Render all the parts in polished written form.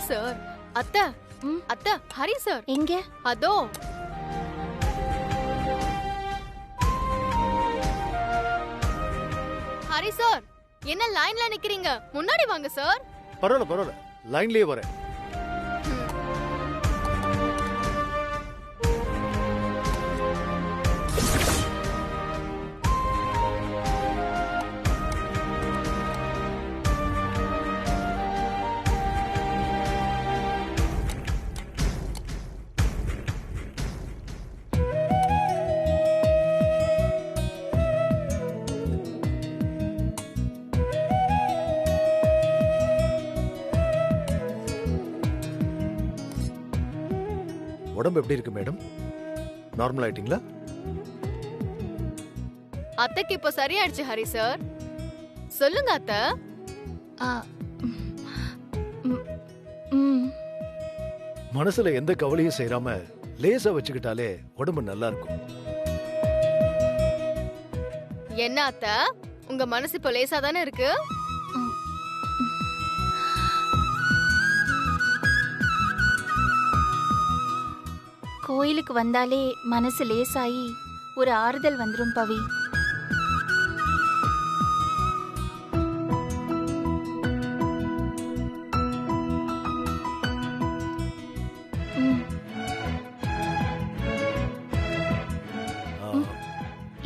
Sir. அத்தை, அத்தை, Hari sir எங்க? அதோ. ஹரி சார், என்ன லைன்ல நிக்கிறீங்க? முன்னாடி வாங்க சார். பரவாயில்ல பரவாயில்ல, லைன்லயே வரேன். உடம்பு எப்படி இருக்கு மேடம்? நார்மல் ஆயிட்டீங்களா? அத்தைக்கு இப்ப சரியாயிடுச்சு ஹரி சார். சொல்லுங்க அத்தை. மனசுல எந்த கவலையும் செய்யாம லேசா வச்சுக்கிட்டாலே உடம்பு நல்லா இருக்கும். என்ன அத்தை, உங்க மனசு இப்ப லேசா தானே இருக்கு? கோயிலுக்கு வந்தாலே மனசு லேசாயி ஒரு ஆறுதல் வந்துரும் பவி.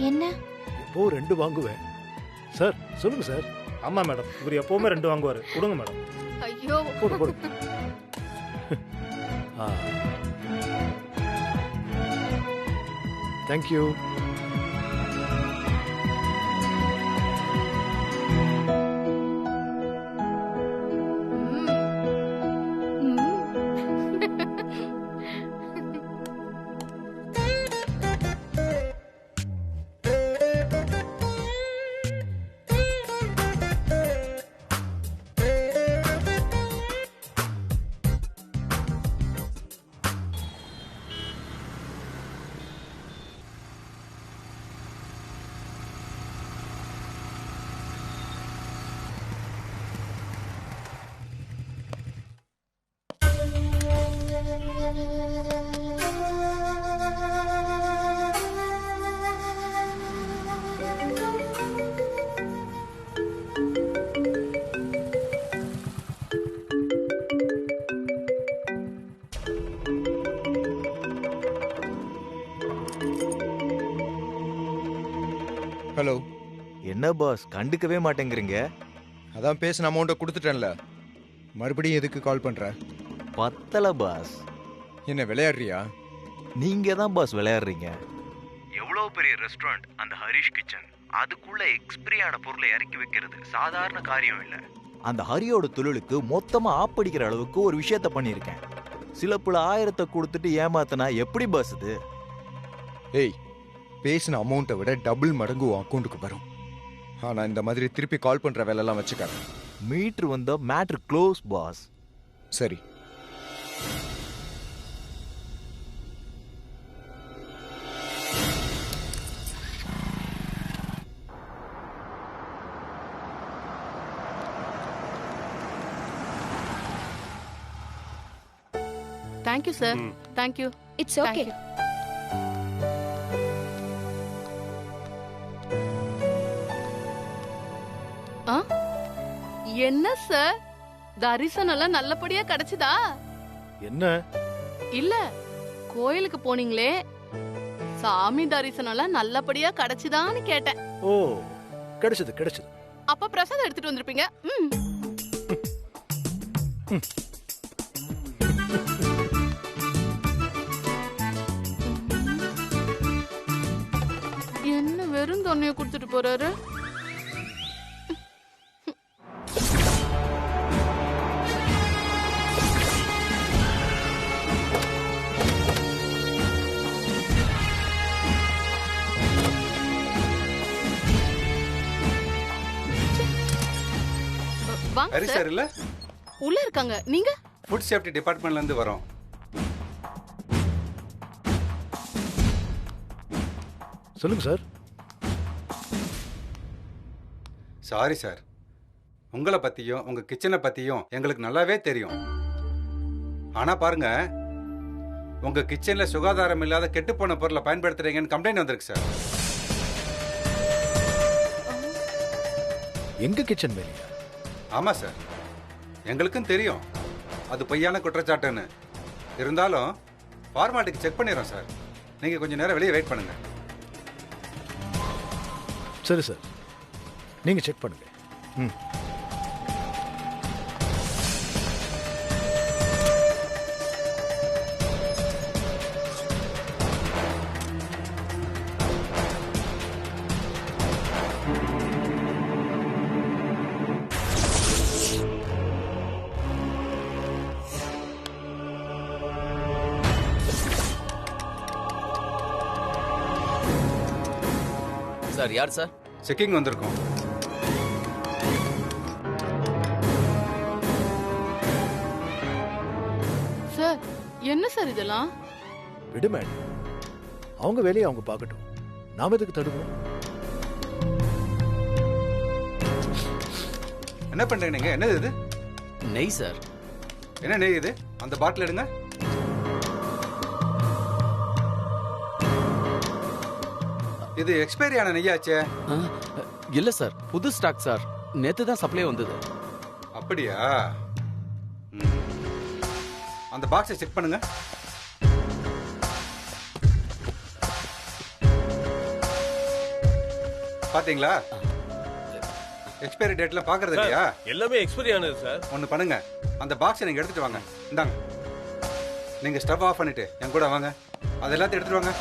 என்ன? இப்போ 2 வாங்குவேன் சார். சொல்லுங்க சார். ஆமா மேடம், இவர் எப்பவுமே 2 வாங்குவாரு. கொடுங்க மேடம். ஐயோ, போடு போடு. தேங்க்யூ. ஹலோ. என்ன பாஸ் கண்டுக்கவே மாட்டேங்கிறீங்க? அதான் பேசின அமௌண்ட்டை கொடுத்துட்டேன்ல, மறுபடியும் எதுக்கு கால் பண்ற? பத்தல பாஸ். என்ன விளையாடுறியா? நீங்க தான் பாஸ் விளையாடுறீங்க. எவ்வளோ பெரிய ரெஸ்டாரண்ட் அந்த ஹரிஷ் கிச்சன், அதுக்குள்ள எக்ஸ்பிரியான பொருளை இறக்கி வைக்கிறது சாதாரண காரியம் இல்லை. அந்த ஹரியோட தொழிலுக்கு மொத்தமா ஆப்படிக்கிற அளவுக்கு ஒரு விஷயத்த பண்ணியிருக்கேன். சில பல 1000 கொடுத்துட்டு ஏமாத்தினா எப்படி பாஸ் இது? ஏய், பேசின அமௌண்ட்டை விட டபுள் மடங்கு உன் அக்கௌண்ட்டுக்கு வரும். ஆனா இந்த மாதிரி திருப்பி கால் பண்ற வேலையெல்லாம் வச்சுக்காத. மீட்ரு வந்த மேட்ரு க்ளோஸ் பாஸ். சரி. Thank you sir. Thank you. It's okay. என்ன சார், தரிசனம் எல்லாம் நல்லபடியா கிடைச்சதா? என்ன இல்ல, கோயிலுக்கு போனீங்களே, சாமி தரிசனம் எல்லாம் நல்லபடியா கிடைச்சதான்னு கேட்டேன். ஓ, கிடைச்சது கிடைச்சது. அப்ப பிரசாதம் எடுத்துட்டு வந்திருப்பீங்க. என்ன வெறும் தொன்னைய கொடுத்துட்டு போறாரு? ஹரி சார் இல்ல? உள்ள இருக்காங்க. நீங்க? ஃபுட் சேஃப்டி டிபார்ட்மெண்ட்ல இருந்து வரோம். சொல்லுங்க சார். சாரி சார், உங்களை பத்தியும் உங்க கிச்சனை பத்தியும் எங்களுக்கு நல்லாவே தெரியும். ஆனா பாருங்க, உங்க கிச்சன்ல சுகாதாரம் இல்லாத கெட்டுப்போன பொருளை பயன்படுத்துறீங்கன்னு கம்ப்ளைண்ட் வந்திருக்கு சார். எங்க கிச்சன் மேலேயா? ஆமா சார், எங்களுக்கும் தெரியும் அது பொய்யான குற்றச்சாட்டுன்னு. இருந்தாலும் ஃபார்மாலிட்டிக்கு செக் பண்ணிடுறோம் சார். நீங்க கொஞ்சம் நேரம் வெளியே வெயிட் பண்ணுங்க. சரி சார், நீங்க செக் பண்ணுங்க. ம். சார், யார் சார்? செக்கிங் வந்திருக்கோம். சார், என்ன சார் இதெல்லாம்? விடு மேடம், அவங்க வேலையை அவங்க பார்க்கட்டும். நாம எதுக்கு தடுக்கணும்? என்ன பண்றீங்க நீங்க? என்னது இது? நெய் சார். என்ன நெய் இது? அந்த பாட்டில் எடுங்க. இது எக்ஸ்பைரி ஆன நெய்யாச்சே. இல்ல சார், புது ஸ்டாக் சார். நேத்து தான் சப்ளை வந்தது. அப்படியா? ம். அந்த பாக்ஸை செக் பண்ணுங்க. பாத்தீங்களா? எக்ஸ்பைரி டேட்லாம் பாக்குறது இல்லையா? எல்லாமே எக்ஸ்பைரி ஆனது சார். ஒன்னு பண்ணுங்க, அந்த பாக்ஸை நீங்க எடுத்துட்டு வாங்க. இந்தாங்க, நீங்க ஸ்டவ் ஆஃப் பண்ணிட்டு என் கூட வாங்க. அது எல்லாத்தையும் எடுத்துட்டு வாங்க.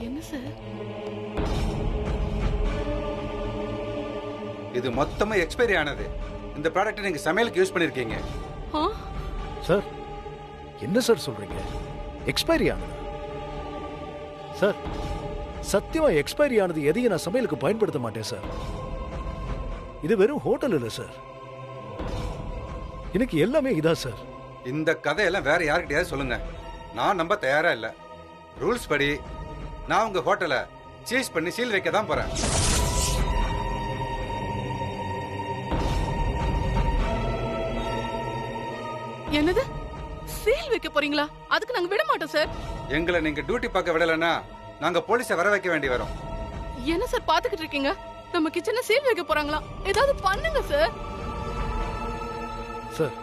என்ன சார் இது? மொத்தமா எக்ஸ்பைரி ஆனது. இந்த ப்ராடக்ட் நீங்க சமையலுக்கு யூஸ் பண்ணிருக்கீங்க. சார், என்ன சார் சொல்றீங்க? எக்ஸ்பைரி ஆனது? சார், சத்தியமா எக்ஸ்பைரி ஆனது எதையும் நான் சமையலுக்கு பயன்படுத்த மாட்டேன் சார். இது வெறும் ஹோட்டல் இல்ல சார். எனக்கு எல்லாமே இதா சார். இந்த கதையெல்லாம் வேற யார்கிட்டயாவது சொல்லுங்க, நான் நம்ப தயாரா இல்ல. ரூல்ஸ் படி நான் உங்க ஹோட்டலை சீஸ் பண்ணி சீல் வைக்க தான் போறேன். என்னது? சீல் வைக்க போறீங்களா? அதுக்கு நாங்க விட மாட்டோம் சார். எங்களை நீங்க டியூட்டி பார்க்க விடலன்னா நாங்க போலீஸை வர வைக்க வேண்டி வரும். என்ன சார் பாத்துக்கிட்டு இருக்கீங்க? நம்ம கிச்சன்ல சீல் வைக்க போறாங்களா? ஏதாவது பண்ணுங்க சார். சார்,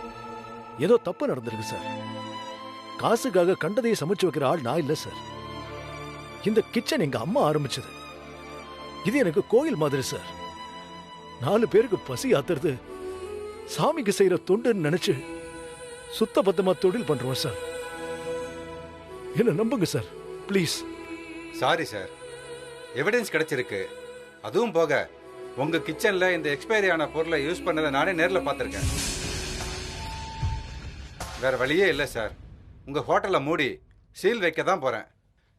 ஏதோ தப்பு நடந்திருக்கு சார். காசுக்காக கண்டதையை சமைச்சு வைக்கிற ஆள் நான் இல்ல சார். இந்த கிச்சன் எங்க அம்மா ஆரம்பிச்சது. இது எனக்கு கோயில் மாதிரி சார். 4 பேருக்கு பசி ஆத்துறது சாமிக்கு செய்யற தொண்டுன்னு நினைச்சு சுத்த பத்தமா தொழில் பண்றோம் சார். என்ன நம்புங்க sir, please. Sorry sir, evidence கிடைச்சிருக்கு. அதுவும் போக உங்க கிச்சன்ல இந்த எக்ஸ்பைரி ஆன பொருளை யூஸ் பண்ணதை நானே நேரில் பார்த்துருக்கேன். வேற வழியே இல்லை சார். உங்க ஹோட்டலை மூடி சீல் வைக்க தான் போறேன்.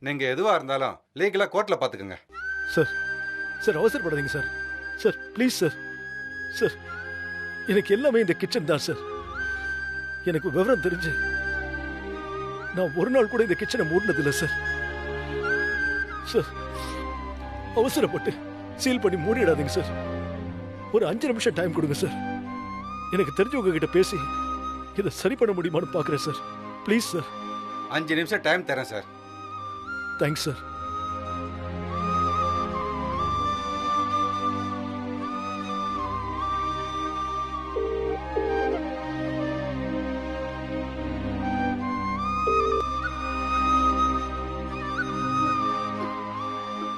நீங்க எதுவா இருந்தாலும் லீகலா கோர்ட்ல பாத்துக்கோங்க. சார், சார் அவசரப்படாதீங்க sir. Sir please sir. Sir, எனக்கு எல்லாமே இந்த கிச்சன் தான் சார். எனக்கு விவரம் தெரிஞ்சு நான் ஒரு நாள் கூட இந்த கிச்சனை மூடினதில்லை சார். சார், அவசரப்பட்டு சீல் பண்ணி மூடிடாதீங்க சார். ஒரு 5 நிமிஷம் டைம் கொடுங்க சார். எனக்கு தெரிஞ்சவங்க கிட்ட பேசி இதை சரி பண்ண முடியுமான்னு பார்க்குறேன் சார். Please sir. 5 நிமிஷம் டைம் தரேன் சார். Thanks sir.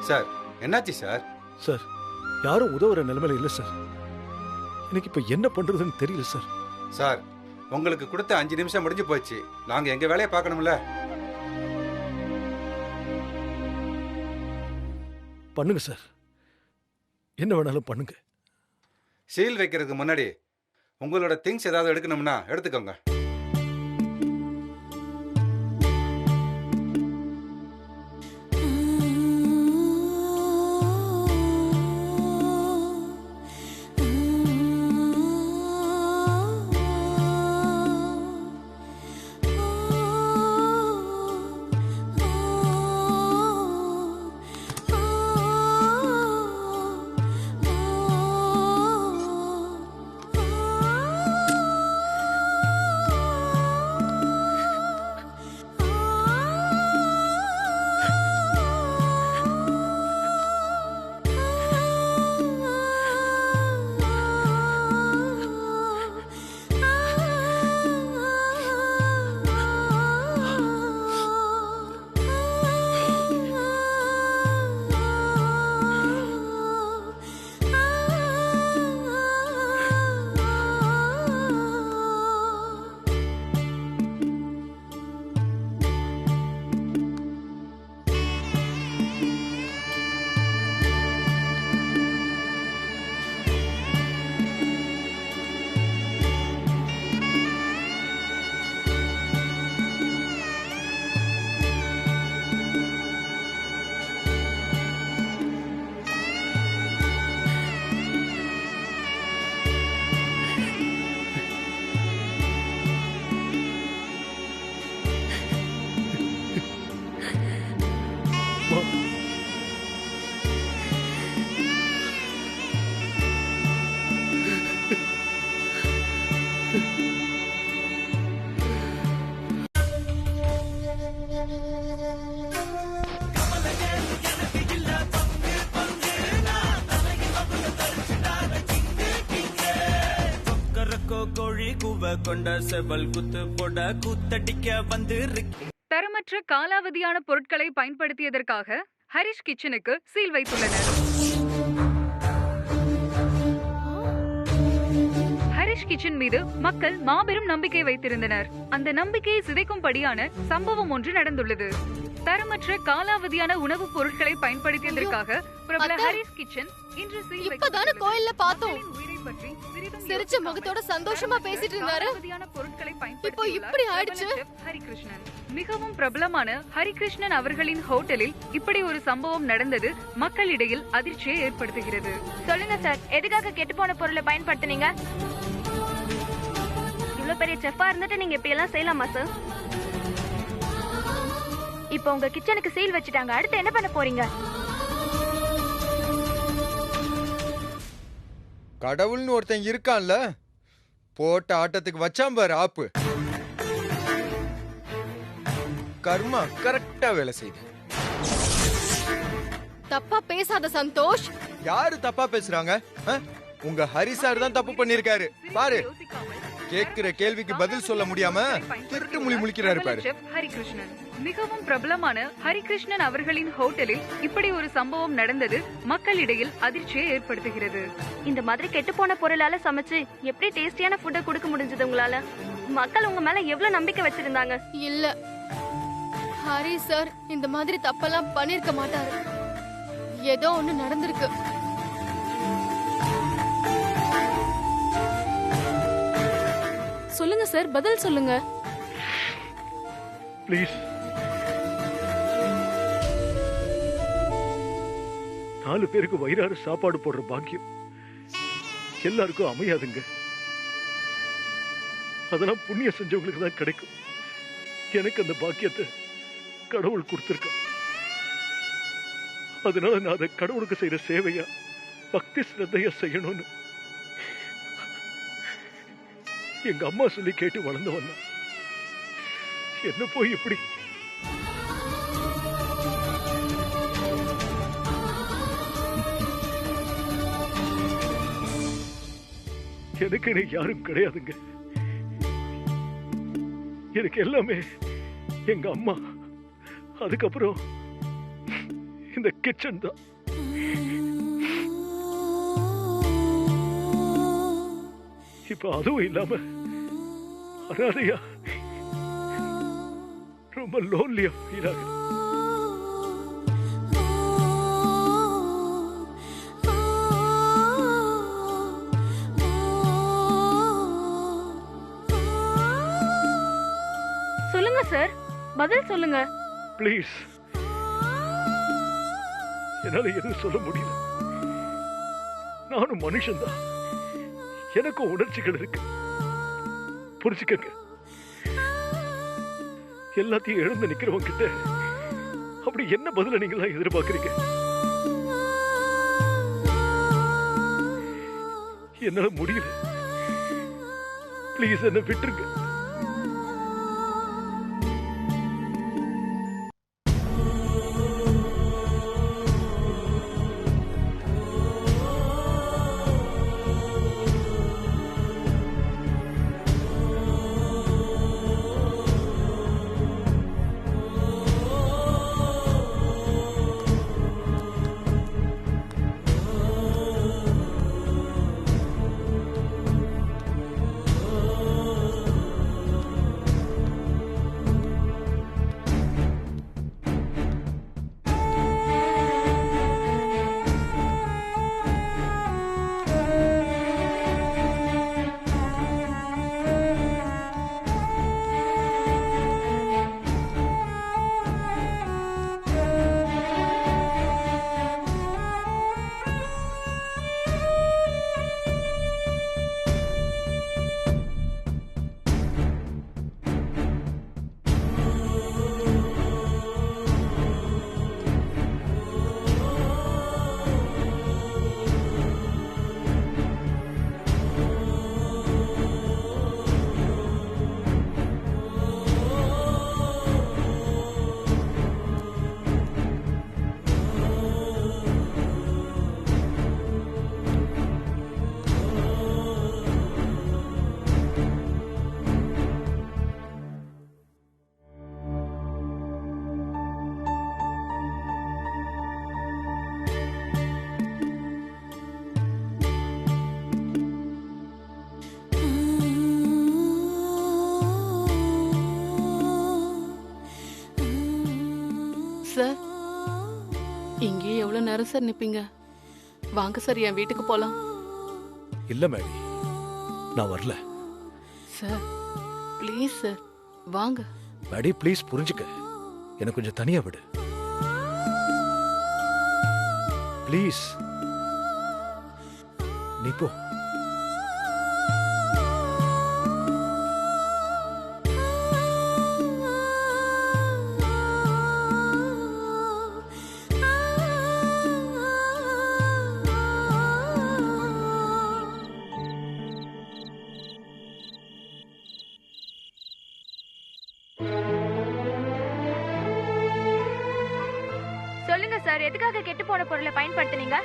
சார், என்னாச்சு சார்? சார், யாரும் உதவுற நிலைமையில இல்லை சார். எனக்கு இப்ப என்ன பண்றதுன்னு தெரியல சார். சார், உங்களுக்கு கொடுத்த 5 நிமிஷம் முடிஞ்சு போச்சு. நாங்க எங்க வேலையை பார்க்கணும்ல. பண்ணுங்க சார், என்ன வேணாலும் பண்ணுங்க. சீல் வைக்கிறதுக்கு முன்னாடி உங்களோட திங்ஸ் ஏதாவது எடுக்கணும்னா எடுத்துக்கோங்க. தரமற்ற காலாவதியான பொருட்களை பயன்படுத்தியதற்காக ஹரிஷ் கிச்சனுக்கு சீல் வைத்துள்ளனர். ஹரிஷ் கிச்சன் மீது மக்கள் மாபெரும் நம்பிக்கை வைத்திருந்தனர். அந்த நம்பிக்கையை சிதைக்கும்படியான சம்பவம் ஒன்று நடந்துள்ளது. தரமற்ற காலாவதியான உணவுப் பொருட்களை பயன்படுத்தியதற்காக பிரபல ஹரிஷ் கிச்சன் இன்று சீல் இப்பதான கோயில்ல பார்த்தோம். சிரிச்ச முகத்தோட சந்தோஷமா பேசிட்டு இருந்தாரு. இப்போ இப்படி ஆயிடுச்சு. ஹரிகிருஷ்ணன் மிகவும் பிரபலமான ஹரிகிருஷ்ணன் அவர்களின் ஹோட்டலில் இப்படி ஒரு சம்பவம் நடந்தது மக்களிடையில் அதிர்ச்சியை ஏற்படுத்துகிறது. சொல்லுங்க சார், எதுக்காக கெட்டுப்போன பொருளை பயன்படுத்தினீங்க? இவ்வளவு பெரிய செஃப்பா இருந்துட்டு நீங்க இப்படி எல்லாம் செய்யலாமா சார்? இப்போ உங்க கிச்சனுக்கு சீல் வச்சுட்டாங்க, அடுத்து என்ன பண்ண போறீங்க? கடவுள்னு ஒருத்தன் இருக்கான்ல, போட்ட ஆட்டத்துக்கு வச்சான் பாரு ஆப்பு. கர்மா கரெக்டா வேலை செய்யுது. தப்பா பேசாத சந்தோஷ். யாரு தப்பா பேசுறாங்க? உங்க ஹரி சார் தான் தப்பு பண்ணிருக்காரு பாரு. கேக்குற கேள்விக்கு பதில் சொல்ல முடியாம திருட்டு மொழி முழிக்கிறாரு பாரு. ஹரிகிருஷ்ணன் மிகவும் பிரபலமான ஹரிகிருஷ்ணன் அவர்களின் ஹோட்டலில் இப்படி ஒரு சம்பவம் நடந்தது மக்களிடையில் அதிர்ச்சியை ஏற்படுத்துகிறது. இந்த மாதிரி கெட்டுப்போன பொருளால சமைச்சு எப்படி டேஸ்டியான ஃபுட்டை கொடுக்க முடிஞ்சது உங்களால? மக்கள் உங்க மேல எவ்வளவு நம்பிக்கை வச்சிருந்தாங்க. இல்ல, ஹரி சார் இந்த மாதிரி தப்பெல்லாம் பண்ணிருக்க மாட்டாரு. ஏதோ ஒண்ணு நடந்திருக்கு. சொல்லுங்க சார், பதில் சொல்லுங்க. ப்ளீஸ். 4 பேருக்கு வயிறாறு சாப்பாடு போடுற பாக்கியம் எல்லாருக்கும் அமையாதுங்க. அதெல்லாம் புண்ணியம் செஞ்சவங்களுக்கு தான் கிடைக்கும். எனக்கு அந்த பாக்கியத்தை கடவுள் கொடுத்திருக்கான். அதனால நான் அதை கடவுளுக்கு செய்யற சேவையா பக்தி சிரத்தையா செய்யணும்னு எங்க அம்மா சொல்லி கேட்டு வளர்ந்தவன். என்ன போய் இப்படி எனக்கு யாரும் கிடையாதுங்க. எனக்கு எல்லாமே எங்க அம்மா, அதுக்கப்புறம் இந்த கிச்சன் தான். இப்ப அதுவும் இல்லாம அனாதையா ரொம்ப லோன்லியா ஃபீல் ஆகுது. சொல்லுங்க சார், பதில் சொல்லுங்க. ப்ளீஸ். என்னால எதுவும் சொல்ல முடியல. நானும் மனுஷன்தான், எனக்கும் உணர்ச்சிகள் இருக்கு. புரிச்சுக்கங்க. எல்லாத்தையும் இழந்து நிக்கிறவங்க கிட்ட அப்படி என்ன பதில நீங்களா எதிர்பார்க்கறீங்க? என்னால முடியல. ப்ளீஸ் என்ன விட்டுருங்க. சார் இங்கேயே எவ்வளவு நேரம் சார் நிப்பீங்க? வாங்க சார், என் வீட்டுக்கு போலாம். இல்ல மேடி, நான் வரல. சார் ப்ளீஸ் சார், வாங்க. மேடி ப்ளீஸ் புரிஞ்சுக்க, எனக்கு கொஞ்சம் தனியா விடு ப்ளீஸ். நீ போ. சொல்லுங்க சார், எதுக்காக கெட்டு போன பொருளை பயன்படுத்துனீங்க?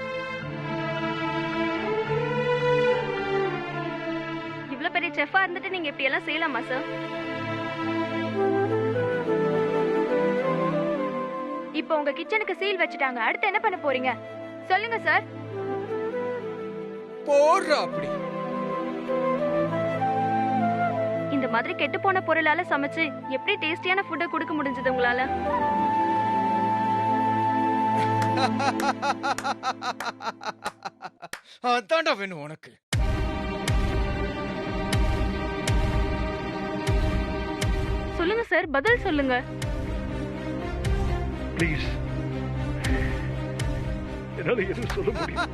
இவ்வளவு பெரிய செஃப்பா இருந்துட்டு நீங்க இப்படி எல்லாம் செய்யலாமா சார்? இப்போ உங்க கிச்சனுக்கு சீல் வச்சுட்டாங்க, அடுத்து என்ன பண்ண போறீங்க? சொல்லுங்க சார். போடுறா அப்படி. இந்த மாதிரி கெட்டு போன பொருளால சமைச்சு எப்படி டேஸ்டியான ஃபுட்டை கொடுக்க முடிஞ்சது உங்களால? அதான்டா வேணும் உனக்கு. சொல்லுங்க சார், பதில் சொல்லுங்க. ப்ளீஸ், என்னால எதுவும் சொல்ல முடியும்,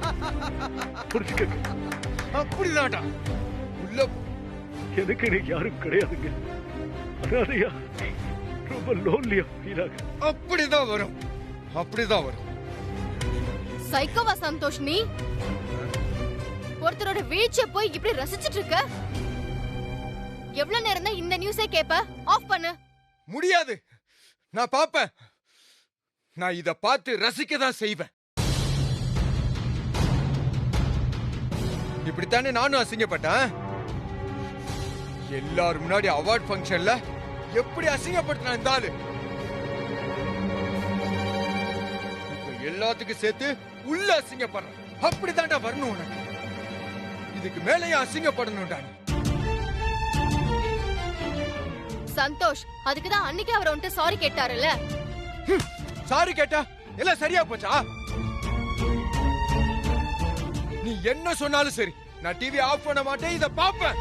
புரிஞ்சுக்க. அப்படிதான்டா. உள்ள எனக்கு நீ யாரும் கிடையாதுங்க. அனாதையா, ரொம்ப லோன்லியா ஃபீல் ஆகுது. அப்படிதான் வரும், அப்படிதான் வரும். சைக்கோவா சந்தோஷ் நீ? ஒருத்தரோட வீழ்ச்சியை போய் இப்படி ரசிச்சிட்டு இருக்க? எவ்வளவு நேரம் தான் இந்த நியூஸே கேப்ப? ஆஃப் பண்ணு. முடியாது, நான் பாப்பேன். நான் இத பார்த்து ரசிக்க தான் செய்வேன். இப்படித்தானே நானும் அசிங்கப்பட்டேன். எல்லாரும் முன்னாடி அவார்ட் ஃபங்க்ஷன்ல எப்படி அசிங்கப்படுத்தினா இந்த ஆளு. எல்லாத்துக்கும் சேர்த்து உள்ள அசிங்கப்படுறேன். அப்படித்தான்டா வரணும் உனக்கு. இதுக்கு மேலேயே அசிங்கப்படணும்டா. சந்தோஷ், அதுக்குதான் அன்னைக்கு அவர் வந்துட்டு சாரி கேட்டாருல்ல. சாரி கேட்டா எல்லாம் சரியா போச்சா? நீ என்ன சொன்னாலும் சரி, நான் டிவி ஆஃப் பண்ண மாட்டேன், இத பாப்பேன்.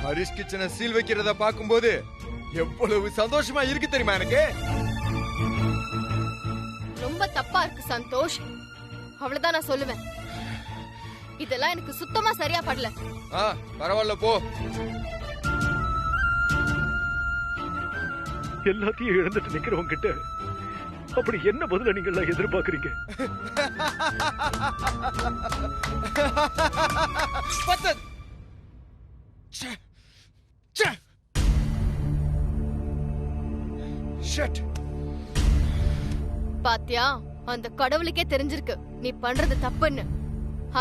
ஹரிஷ் கிச்சனை சீல் வைக்கிறத பாக்கும்போது எவ்வளவு சந்தோஷமா இருக்கு தெரியுமா எனக்கு. ரொம்ப தப்பா இருக்கு சந்தோஷ், அவ்வளவுதான் நான் சொல்லுவேன். இதெல்லாம் எனக்கு சுத்தமா சரியா படல. பரவாயில்ல போ. எல்லாத்தையும் இழந்துட்டு நிக்கிறவங்க கிட்ட அப்படி என்ன பதில நீங்க எல்லாம் எதிர்பார்க்கறீங்க? பாத்தியா, அந்த கடவுளுக்கே தெரிஞ்சிருக்கு நீ பண்றது தப்புன்னு.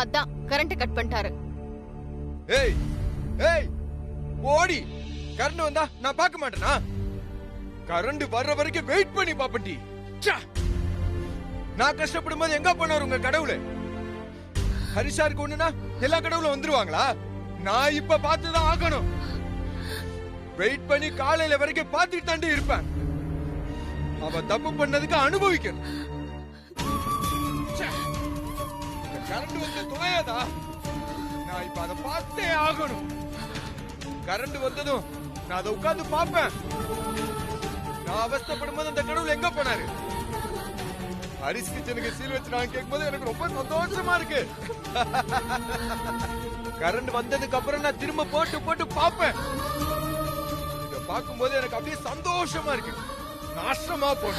அதான் கரண்ட் கட் பண்ணிட்டாரு. ஏய் ஏய், ஓடி. கரண்ட் வந்தா நான் பார்க்க மாட்டேனா? கரண்ட் வர்ற வரைக்கும் வெயிட் பண்ணி பாப்பண்டி. நான் கஷ்டப்படும் போது எங்க போனாரு உங்க கடவுளு? ஹரிஷாருக்கு ஒண்ணுனா எல்லா கடவுளும் வந்துருவாங்களா? நான் இப்ப பார்த்துதான் ஆகணும். வெயிட் பண்ணி காலையில வரைக்கும் பார்த்துட்டு தாண்டி இருப்பேன். அவ தப்பு பண்ணதுக்கு அனுபவிக்கணும். கரண்ட் வந்து துணையாதா? நான் இப்ப அதை பார்த்தே ஆகணும். கரண்ட் வந்ததும் நான் அதை உட்கார்ந்து பார்ப்பேன். நான் அவஸ்தப்படும் போது அந்த கடவுள் எங்க போனாரு? ஹரிஷ் கிச்சனுக்கு சீல் வச்சு நான் கேட்கும்போது எனக்கு ரொம்ப சந்தோஷமா இருக்கு. கரண்ட் வந்ததுக்கு அப்புறம் நான் திரும்ப போட்டு போட்டு பார்ப்பேன். இத பார்க்கும்போது எனக்கு அப்படியே சந்தோஷமா இருக்கு. நாசமா போன